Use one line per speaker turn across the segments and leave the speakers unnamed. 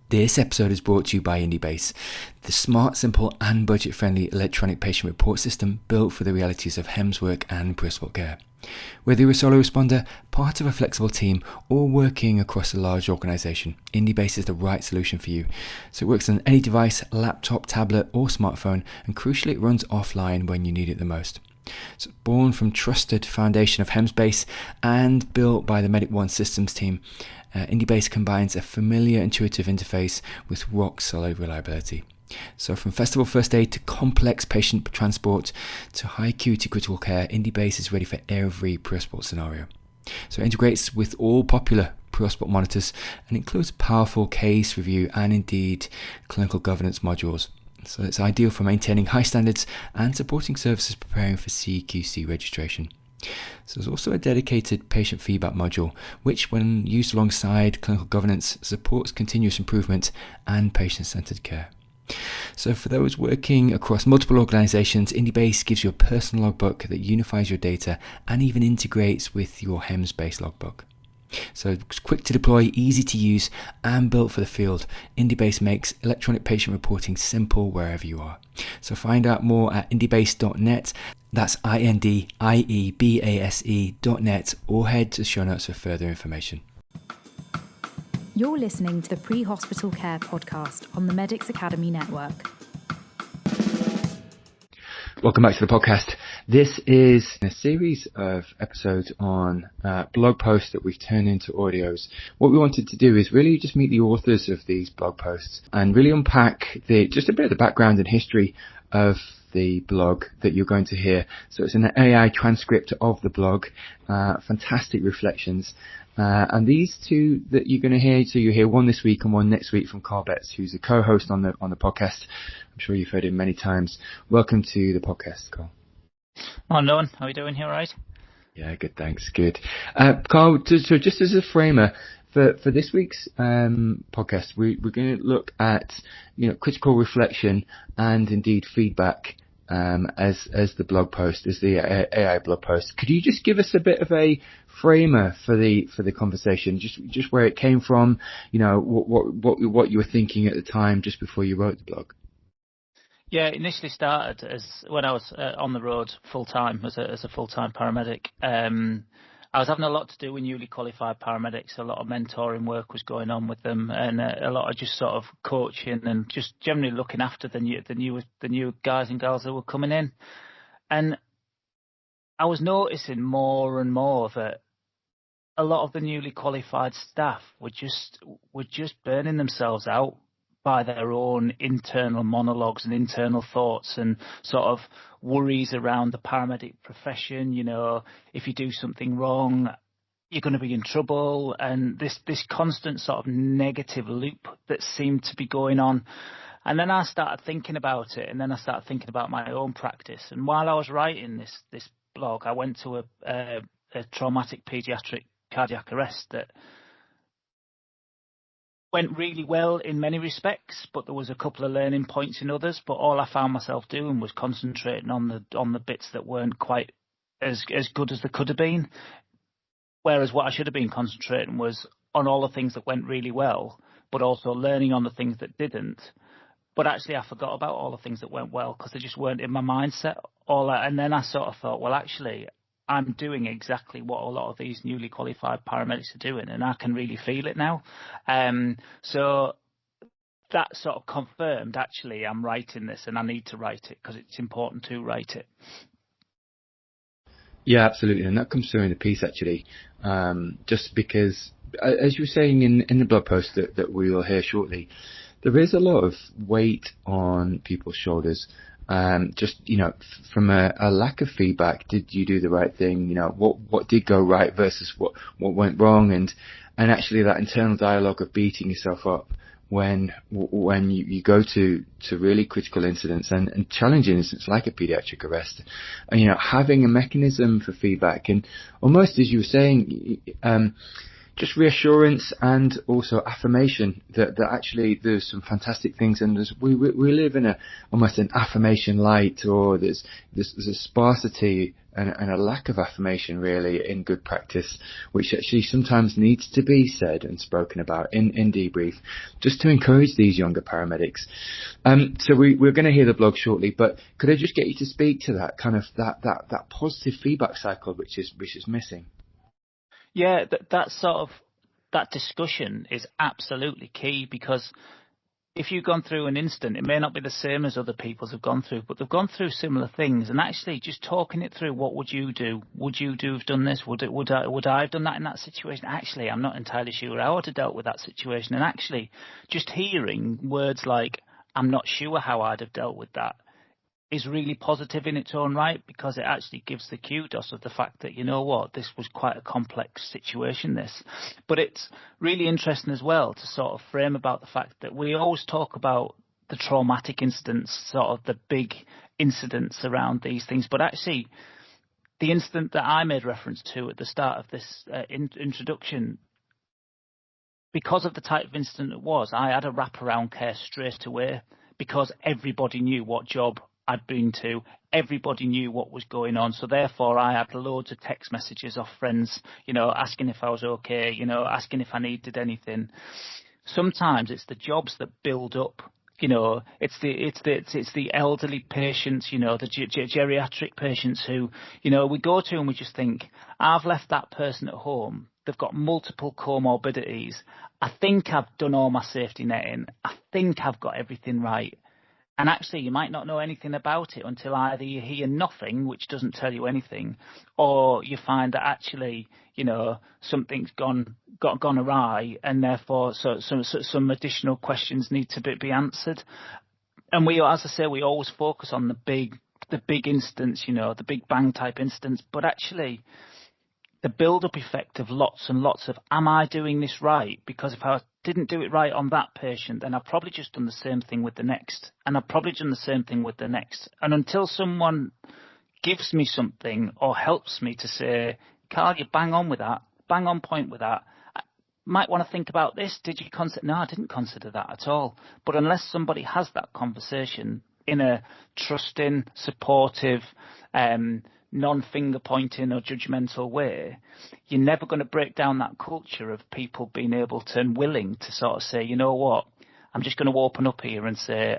This episode is brought to you by IndieBase, the smart, simple and budget-friendly electronic patient report system built for the realities of HEMS work and pre-hospital care. Whether you're a solo responder, part of a flexible team or working across a large organisation, IndieBase is the right solution for you. So it works on any device, laptop, tablet or smartphone, and crucially it runs offline when you need it the most. So born from trusted foundation of HEMSbase and built by the Medic One systems team, IndieBase combines a familiar intuitive interface with rock solid reliability. So from festival first aid to complex patient transport to high acuity critical care, IndieBase is ready for every pre-hospital scenario. So it integrates with all popular pre-hospital monitors and includes powerful case review and indeed clinical governance modules. So it's ideal for maintaining high standards and supporting services preparing for CQC registration. So there's also a dedicated patient feedback module, which when used alongside clinical governance supports continuous improvement and patient-centered care. So for those working across multiple organizations, IndieBase gives you a personal logbook that unifies your data and even integrates with your HEMS-based logbook. So it's quick to deploy, easy to use and built for the field. IndieBase makes electronic patient reporting simple wherever you are. So find out more at indiebase.net. That's INDIEBASE.net or head to the show notes for further information.
You're listening to the Pre-Hospital Care podcast on the Medics Academy Network.
Welcome back to the podcast. This is a series of episodes on blog posts that we've turned into audios. What we wanted to do is really just meet the authors of these blog posts and really unpack just a bit of the background and history of the blog that you're going to hear. So it's an AI transcript of the blog, fantastic reflections. And these two that you're going to hear, so you hear one this week and one next week from CarlBetts, who's a co-host on the podcast. I'm sure you've heard him many times. Welcome to the podcast, Carl.
Oh, Nolan, how are you doing here, right?
Yeah, good, thanks, good. Carl, so just as a framer, for this week's podcast, we're going to look at critical reflection and indeed feedback as the blog post, as the AI blog post. Could you just give us a bit of a framer for the conversation, just where it came from, what you were thinking at the time just before you wrote the blog?
Yeah, it initially started as when I was on the road full time as a full time paramedic. I was having a lot to do with newly qualified paramedics. A lot of mentoring work was going on with them, and a lot of just sort of coaching and just generally looking after the new guys and girls that were coming in. And I was noticing more and more that a lot of the newly qualified staff were just burning themselves out by their own internal monologues and internal thoughts and sort of worries around the paramedic profession. If you do something wrong, you're going to be in trouble, and this constant sort of negative loop that seemed to be going on. And then I started thinking about it, and then I started thinking about my own practice. And while I was writing this blog, I went to a traumatic pediatric cardiac arrest that went really well in many respects, but there was a couple of learning points in others. But all I found myself doing was concentrating on the bits that weren't quite as good as they could have been. Whereas what I should have been concentrating was on all the things that went really well, but also learning on the things that didn't. But actually I forgot about all the things that went well because they just weren't in my mindset. And then I sort of thought, well, actually, I'm doing exactly what a lot of these newly qualified paramedics are doing, and I can really feel it now. So that sort of confirmed, actually, I'm writing this and I need to write it because it's important to write it.
Yeah, absolutely. And that comes through in the piece, actually, just because, as you were saying in the blog post that we will hear shortly, there is a lot of weight on people's shoulders. From a lack of feedback, did you do the right thing? What did go right versus what went wrong, and actually that internal dialogue of beating yourself up when you go to really critical incidents and challenging incidents like a pediatric arrest, and having a mechanism for feedback, and almost as you were saying, just reassurance and also affirmation that actually there's some fantastic things, and we live in almost an affirmation light, or there's a sparsity and a lack of affirmation really in good practice, which actually sometimes needs to be said and spoken about in debrief, just to encourage these younger paramedics. So we're going to hear the blog shortly, but could I just get you to speak to that kind of that positive feedback cycle which is missing?
Yeah, that discussion is absolutely key, because if you've gone through an incident, it may not be the same as other people's have gone through, but they've gone through similar things, and actually just talking it through. What would you do? Would you have done this? Would I have done that in that situation? Actually, I'm not entirely sure how I would have dealt with that situation. And actually, just hearing words like "I'm not sure how I'd have dealt with that" is really positive in its own right, because it actually gives the kudos of the fact that, you know what, this was quite a complex situation, this. But it's really interesting as well to sort of frame about the fact that we always talk about the traumatic incidents, sort of the big incidents around these things, but actually the incident that I made reference to at the start of this introduction, because of the type of incident it was, I had a wraparound care straight away, because everybody knew what job I'd been to, everybody knew what was going on, so therefore I had loads of text messages off friends, asking if I was okay, asking if I needed anything. Sometimes it's the jobs that build up, it's the elderly patients, the geriatric patients who, we go to and we just think, I've left that person at home, they've got multiple comorbidities, I think I've done all my safety netting, I think I've got everything right. And actually, you might not know anything about it until either you hear nothing, which doesn't tell you anything, or you find that actually, something's gone awry, and therefore some additional questions need to be answered. And we, as I say, we always focus on the big instance, the big bang type instance, but actually the build-up effect of lots and lots of, am I doing this right? Because if I didn't do it right on that patient, then I've probably just done the same thing with the next, and I've probably done the same thing with the next. And until someone gives me something or helps me to say, Carl, you bang on with that, bang on point with that, I might want to think about this. Did you consider? No, I didn't consider that at all. But unless somebody has that conversation in a trusting, supportive, non-finger pointing or judgmental way, you're never going to break down that culture of people being able to and willing to sort of say, you know what, I'm just going to open up here and say,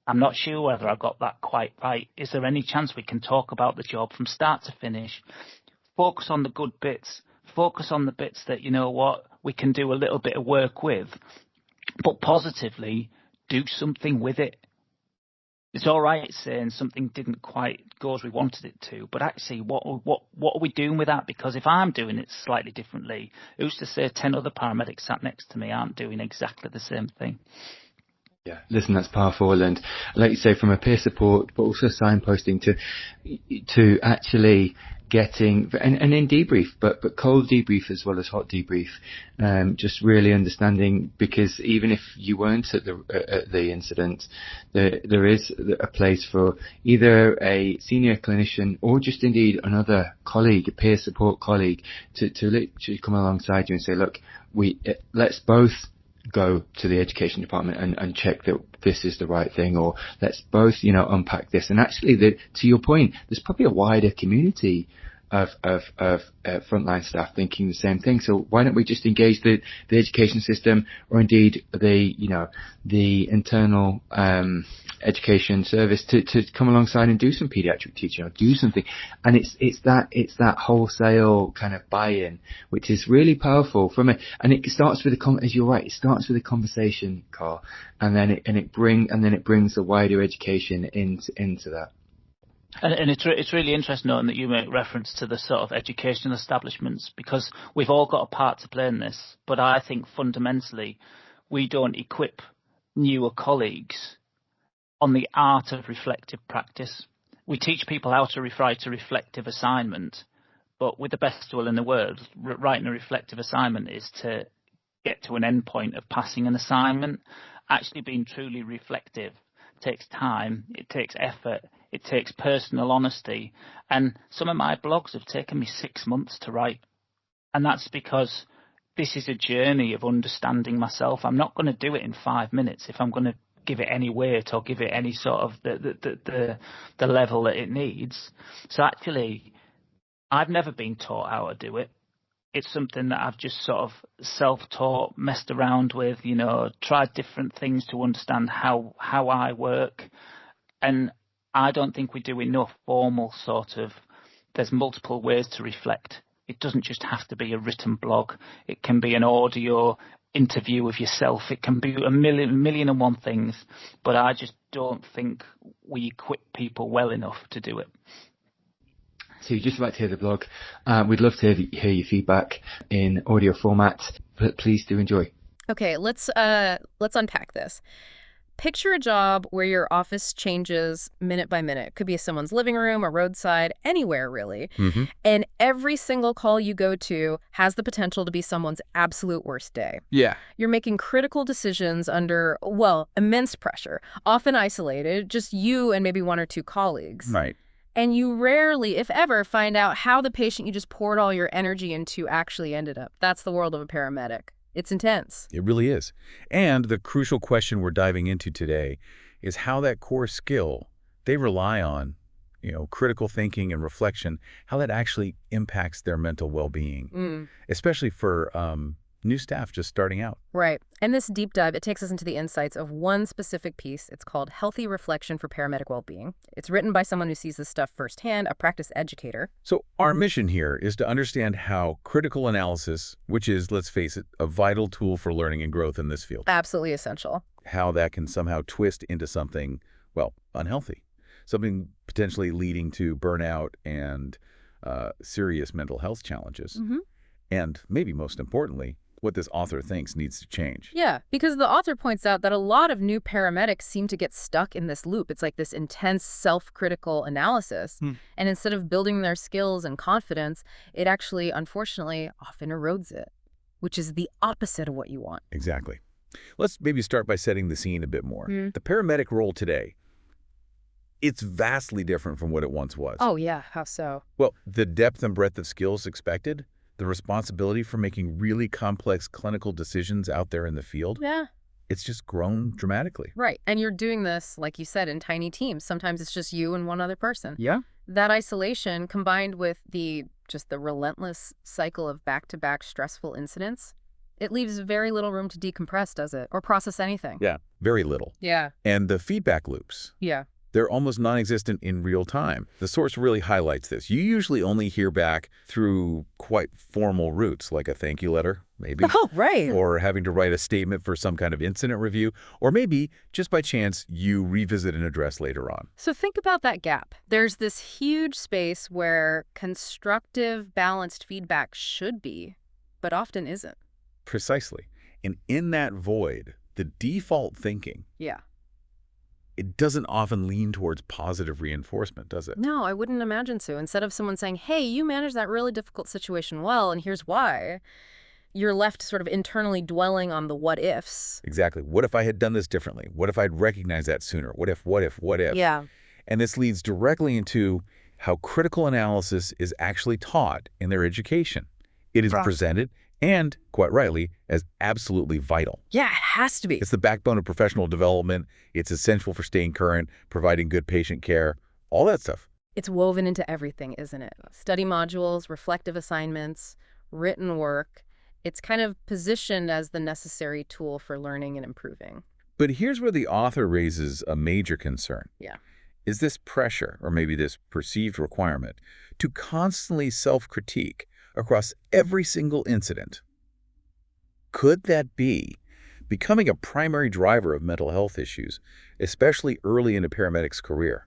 I'm not sure whether I got that quite right. Is there any chance we can talk about the job from start to finish? Focus on the good bits. Focus on the bits that, you know what, we can do a little bit of work with, but positively do something with it. It's all right saying something didn't quite go as we wanted it to, but actually what are we doing with that? Because if I'm doing it slightly differently, who's to say 10 other paramedics sat next to me aren't doing exactly the same thing?
Yeah, listen, that's powerful, and like you say, from a peer support, but also signposting to actually getting and in debrief, but cold debrief as well as hot debrief, just really understanding, because even if you weren't at the incident, there is a place for either a senior clinician or just indeed another colleague, a peer support colleague, to literally come alongside you and say, look, let's both go to the education department and check that this is the right thing, or let's both, unpack this. And actually, to your point, there's probably a wider community of frontline staff thinking the same thing. So why don't we just engage the education system, or indeed the internal education service to come alongside and do some pediatric teaching or do something. And it's that wholesale kind of buy-in, which is really powerful and it starts with as you're right, it starts with a conversation, Carl, and then it brings the wider education into that.
And it's really interesting knowing that you make reference to the sort of educational establishments, because we've all got a part to play in this. But I think fundamentally we don't equip newer colleagues on the art of reflective practice. We teach people how to write a reflective assignment, but with the best will in the world, writing a reflective assignment is to get to an end point of passing an assignment. Actually being truly reflective takes time, it takes effort, it takes personal honesty. And some of my blogs have taken me 6 months to write. And that's because this is a journey of understanding myself. I'm not going to do it in 5 minutes if I'm going to give it any weight or give it any sort of the level that it needs. So actually, I've never been taught how to do it. It's something that I've just sort of self-taught, messed around with, tried different things to understand how I work. And I don't think we do enough formal sort of, there's multiple ways to reflect. It doesn't just have to be a written blog. It can be an audio interview of yourself. It can be a million and one things. But I just don't think we equip people well enough to do it.
So you're just about to hear the blog. We'd love to hear your feedback in audio format, but please do enjoy.
Okay, let's unpack this. Picture a job where your office changes minute by minute. It could be someone's living room, a roadside, anywhere really.
Mm-hmm.
And every single call you go to has the potential to be someone's absolute worst day.
Yeah.
You're making critical decisions under, immense pressure, often isolated, just you and maybe one or two colleagues.
Right.
And you rarely, if ever, find out how the patient you just poured all your energy into actually ended up. That's the world of a paramedic. It's intense.
It really is. And the crucial question we're diving into today is how that core skill they rely on, critical thinking and reflection, how that actually impacts their mental well-being, especially for new staff just starting out.
Right. And this deep dive, it takes us into the insights of one specific piece. It's called Healthy Reflection for Paramedic Wellbeing. It's written by someone who sees this stuff firsthand, a practice educator.
So our mission here is to understand how critical analysis, which is, let's face it, a vital tool for learning and growth in this field.
Absolutely essential.
How that can somehow twist into something, unhealthy. Something potentially leading to burnout and serious mental health challenges.
Mm-hmm.
And maybe most importantly, what this author thinks needs to change.
Yeah, because the author points out that a lot of new paramedics seem to get stuck in this loop. It's like this intense self-critical analysis. And instead of building their skills and confidence, it actually, unfortunately, often erodes it, which is the opposite of what you want.
Exactly. Let's maybe start by setting the scene a bit more. The paramedic role today, it's vastly different from what it once was.
Oh, yeah. How so?
Well, the depth and breadth of skills expected, the responsibility for making really complex clinical decisions out there in the field, it's just grown dramatically.
Right. And you're doing this, like you said, in tiny teams. Sometimes it's just you and one other person.
Yeah.
That isolation combined with the relentless cycle of back-to-back stressful incidents, it leaves very little room to decompress, does it? Or process anything.
Yeah, very little.
Yeah.
And the feedback loops.
Yeah.
They're almost non-existent in real time. The source really highlights this. You usually only hear back through quite formal routes, like a thank you letter, maybe.
Oh, right.
Or having to write a statement for some kind of incident review. Or maybe, just by chance, you revisit an address later on.
So think about that gap. There's this huge space where constructive, balanced feedback should be, but often isn't.
Precisely. And in that void, the default thinking, it doesn't often lean towards positive reinforcement, does it?
No, I wouldn't imagine so. Instead of someone saying, hey, you managed that really difficult situation well, and here's why, you're left sort of internally dwelling on the what ifs.
Exactly. What if I had done this differently? What if I'd recognized that sooner? What if?
Yeah.
And this leads directly into how critical analysis is actually taught in their education. It is presented, and quite rightly, as absolutely vital.
Yeah, it has to be.
It's the backbone of professional development. It's essential for staying current, providing good patient care, all that stuff.
It's woven into everything, isn't it? Study modules, reflective assignments, written work. It's kind of positioned as the necessary tool for learning and improving.
But here's where the author raises a major concern.
Yeah.
Is this pressure, or maybe this perceived requirement, to constantly self-critique across every single incident? Could that be becoming a primary driver of mental health issues, especially early in a paramedic's career?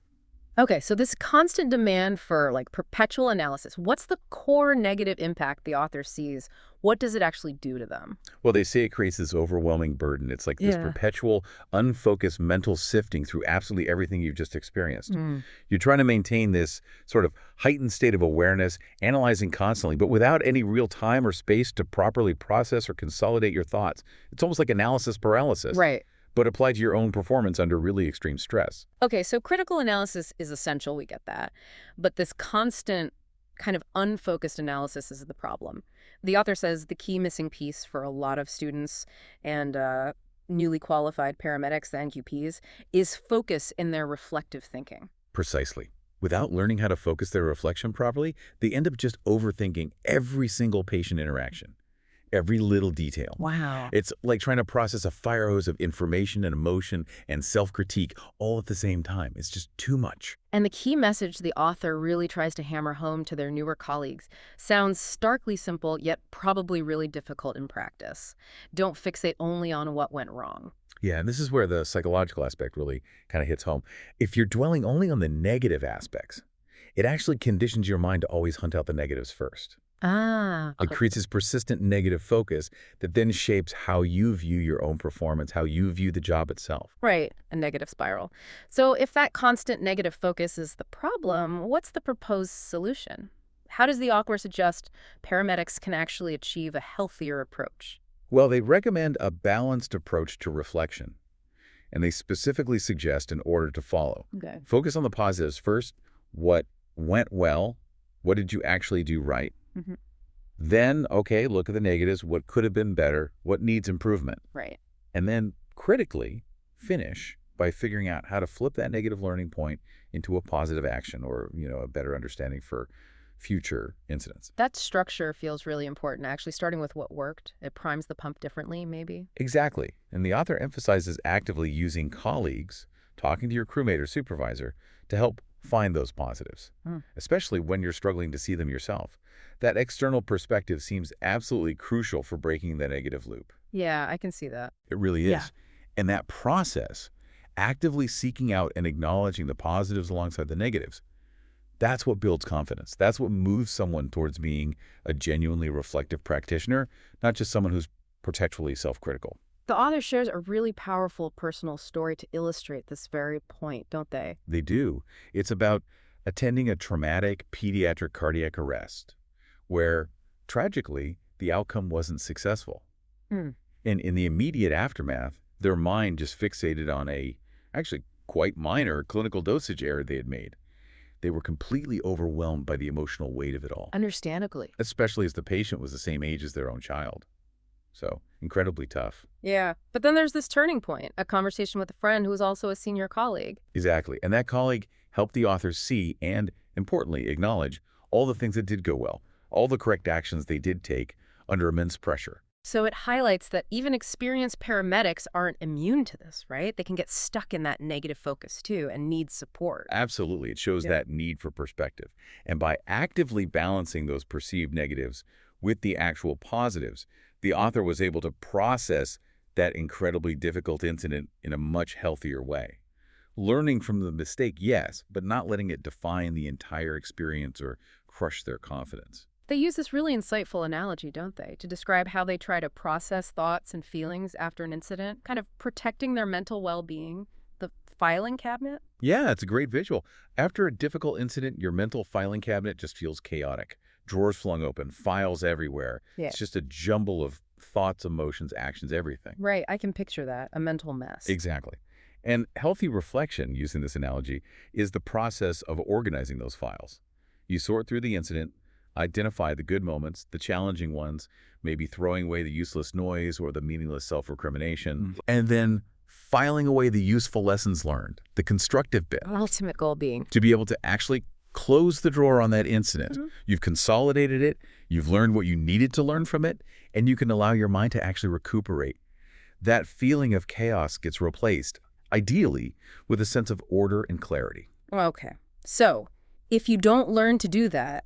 Okay, so this constant demand for perpetual analysis, what's the core negative impact the author sees? What does it actually do to them?
Well, they say it creates this overwhelming burden. It's like this perpetual, unfocused mental sifting through absolutely everything you've just experienced. You're trying to maintain this sort of heightened state of awareness, analyzing constantly, but without any real time or space to properly process or consolidate your thoughts. It's almost like analysis paralysis.
Right.
But applied to your own performance under really extreme stress.
Okay, so critical analysis is essential, we get that. But this constant kind of unfocused analysis is the problem. The author says the key missing piece for a lot of students and newly qualified paramedics, the NQPs, is focus in their reflective thinking.
Precisely. Without learning how to focus their reflection properly, they end up just overthinking every single patient interaction, every little detail.
Wow.
It's like trying to process a fire hose of information and emotion and self-critique all at the same time. It's just too much.
And the key message the author really tries to hammer home to their newer colleagues sounds starkly simple, yet probably really difficult in practice. Don't fixate only on what went wrong.
Yeah, and this is where the psychological aspect really kind of hits home. If you're dwelling only on the negative aspects, it actually conditions your mind to always hunt out the negatives first.
Ah.
It creates this persistent negative focus that then shapes how you view your own performance, how you view the job itself.
Right, a negative spiral. So if that constant negative focus is the problem, what's the proposed solution? How does the author suggest paramedics can actually achieve a healthier approach?
Well, they recommend a balanced approach to reflection, and they specifically suggest an order to follow.
Okay.
Focus on the positives first. What went well? What did you actually do right?
Mm-hmm.
Then, okay, look at the negatives. What could have been better? What needs improvement?
Right.
And then critically finish by figuring out how to flip that negative learning point into a positive action or, a better understanding for future incidents.
That structure feels really important, actually, starting with what worked. It primes the pump differently, maybe.
Exactly. And the author emphasizes actively using colleagues, talking to your crewmate or supervisor, to help find those positives, especially when you're struggling to see them yourself. That external perspective seems absolutely crucial for breaking the negative loop.
Yeah, I can see that.
It really is.
Yeah.
And that process, actively seeking out and acknowledging the positives alongside the negatives, that's what builds confidence. That's what moves someone towards being a genuinely reflective practitioner, not just someone who's perpetually self-critical.
The author shares a really powerful personal story to illustrate this very point, don't they?
They do. It's about attending a traumatic pediatric cardiac arrest where, tragically, the outcome wasn't successful. And in the immediate aftermath, their mind just fixated on a, actually quite minor clinical dosage error they had made. They were completely overwhelmed by the emotional weight of it all.
Understandably.
Especially as the patient was the same age as their own child. So, incredibly tough.
Yeah. But then there's this turning point, a conversation with a friend who was also a senior colleague.
Exactly. And that colleague helped the authors see and, importantly, acknowledge all the things that did go well, all the correct actions they did take under immense pressure.
So it highlights that even experienced paramedics aren't immune to this, right? They can get stuck in that negative focus too and need support.
Absolutely. It shows that need for perspective. And by actively balancing those perceived negatives with the actual positives, the author was able to process that incredibly difficult incident in a much healthier way. Learning from the mistake, yes, but not letting it define the entire experience or crush their confidence.
They use this really insightful analogy, don't they, to describe how they try to process thoughts and feelings after an incident, kind of protecting their mental well-being, the filing cabinet?
Yeah, it's a great visual. After a difficult incident, your mental filing cabinet just feels chaotic. Drawers flung open, files everywhere.
Yeah.
It's just a jumble of thoughts, emotions, actions, everything.
Right, I can picture that, a mental mess.
Exactly. And healthy reflection, using this analogy, is the process of organizing those files. You sort through the incident, identify the good moments, the challenging ones, maybe throwing away the useless noise or the meaningless self-recrimination, and then filing away the useful lessons learned, the constructive bit.
Ultimate goal being
To be able to actually close the drawer on that incident. You've consolidated it, you've learned what you needed to learn from it, and you can allow your mind to actually recuperate. That feeling of chaos gets replaced, ideally, with a sense of order and clarity.
Okay. So, if you don't learn to do that,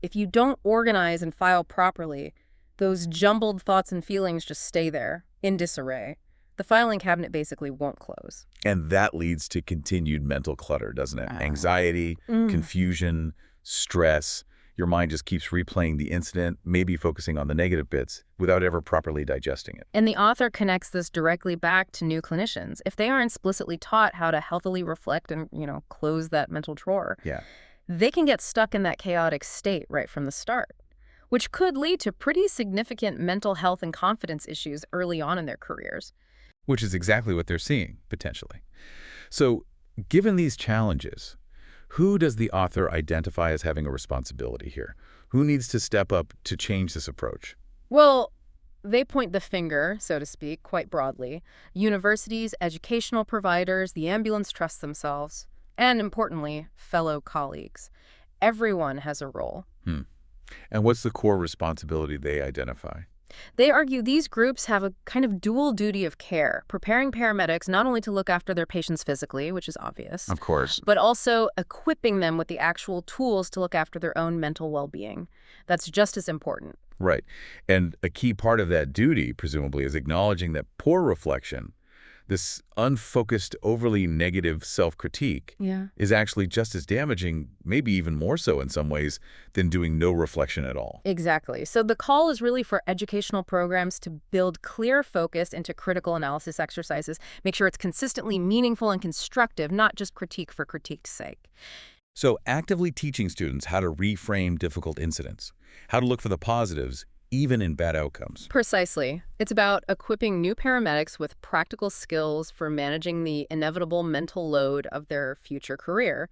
if you don't organize and file properly, those jumbled thoughts and feelings just stay there in disarray. The filing cabinet basically won't close.
And that leads to continued mental clutter, doesn't it? Anxiety, confusion, stress. Your mind just keeps replaying the incident, maybe focusing on the negative bits without ever properly digesting it.
And the author connects this directly back to new clinicians. If they aren't explicitly taught how to healthily reflect and, close that mental drawer, they can get stuck in that chaotic state right from the start, which could lead to pretty significant mental health and confidence issues early on in their careers.
Which is exactly what they're seeing, potentially. So, given these challenges, Who does the author identify as having a responsibility here? Who needs to step up to change this approach?
Well, they point the finger, so to speak, quite broadly. Universities, educational providers, the ambulance trusts themselves, and importantly, fellow colleagues. Everyone has a role.
And what's the core responsibility they identify?
They argue these groups have a kind of dual duty of care, preparing paramedics not only to look after their patients physically, which is obvious,
Of course.
but also equipping them with the actual tools to look after their own mental well-being. That's just as important.
Right. And a key part of that duty, presumably, is acknowledging that poor reflection, this unfocused, overly negative self-critique, is actually just as damaging, maybe even more so in some ways, than doing no reflection at all.
Exactly. So the call is really for educational programs to build clear focus into critical analysis exercises, make sure it's consistently meaningful and constructive, not just critique for critique's sake.
So actively teaching students how to reframe difficult incidents, how to look for the positives, even in bad outcomes.
Precisely. It's about equipping new paramedics with practical skills for managing the inevitable mental load of their future career,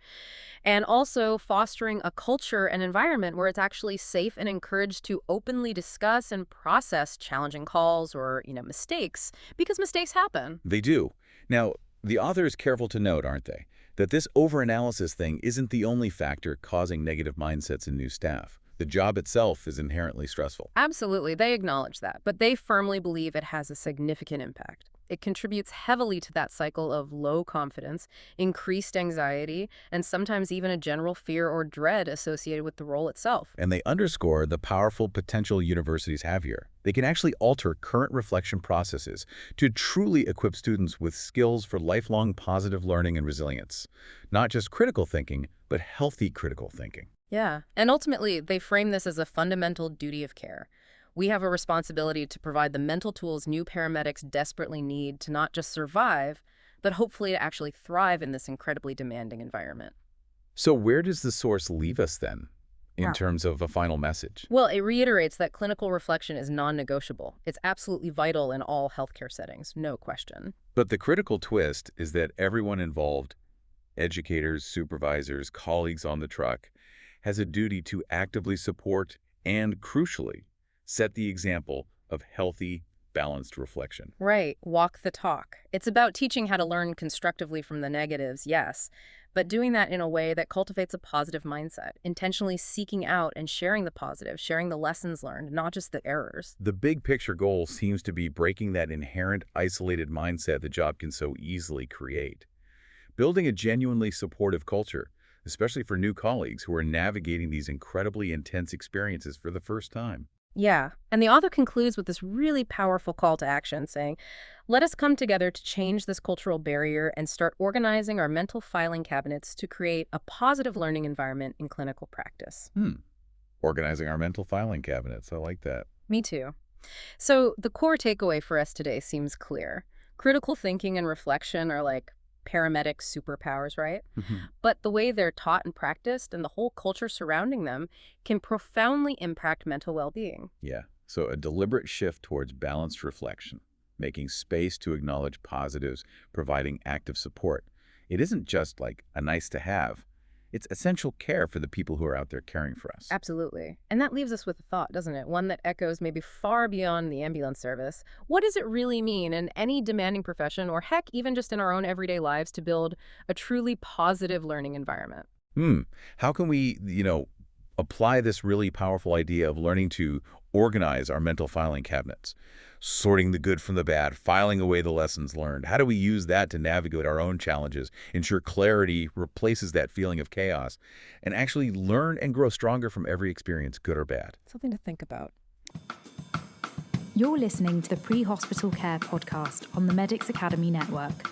and also fostering a culture and environment where it's actually safe and encouraged to openly discuss and process challenging calls or, mistakes, because mistakes happen.
They do. Now, the author is careful to note, aren't they, that this overanalysis thing isn't the only factor causing negative mindsets in new staff. The job itself is inherently stressful.
Absolutely, they acknowledge that, but they firmly believe it has a significant impact. It contributes heavily to that cycle of low confidence, increased anxiety, and sometimes even a general fear or dread associated with the role itself.
And they underscore the powerful potential universities have here. They can actually alter current reflection processes to truly equip students with skills for lifelong positive learning and resilience. Not just critical thinking, but healthy critical thinking.
Yeah, and ultimately, they frame this as a fundamental duty of care. We have a responsibility to provide the mental tools new paramedics desperately need to not just survive, but hopefully to actually thrive in this incredibly demanding environment.
So where does the source leave us then, in terms of a final message?
Well, it reiterates that clinical reflection is non-negotiable. It's absolutely vital in all healthcare settings, no question.
But the critical twist is that everyone involved, educators, supervisors, colleagues on the truck, has a duty to actively support and, crucially, set the example of healthy, balanced reflection.
Right. Walk the talk. It's about teaching how to learn constructively from the negatives, yes, but doing that in a way that cultivates a positive mindset, intentionally seeking out and sharing the positive, sharing the lessons learned, not just the errors.
The big picture goal seems to be breaking that inherent isolated mindset the job can so easily create. Building a genuinely supportive culture, especially for new colleagues who are navigating these incredibly intense experiences for the first time.
Yeah, and the author concludes with this really powerful call to action saying, let us come together to change this cultural barrier and start organizing our mental filing cabinets to create a positive learning environment in clinical practice.
Organizing our mental filing cabinets. I like that.
Me too. So the core takeaway for us today seems clear. Critical thinking and reflection are like paramedic superpowers, right? But the way they're taught and practiced and the whole culture surrounding them can profoundly impact mental well-being.
Yeah, so a deliberate shift towards balanced reflection, making space to acknowledge positives, providing active support. It isn't just like a nice to have. It's essential care for the people who are out there caring for us.
Absolutely. And that leaves us with a thought, doesn't it? One that echoes maybe far beyond the ambulance service. What does it really mean in any demanding profession, or heck, even just in our own everyday lives, to build a truly positive learning environment?
How can we, apply this really powerful idea of learning to organize our mental filing cabinets, sorting the good from the bad, filing away the lessons learned? How do we use that to navigate our own challenges, ensure clarity replaces that feeling of chaos, and actually learn and grow stronger from every experience, good or bad?
Something to think about.
You're listening to the Pre-Hospital Care podcast on the Medics Academy Network.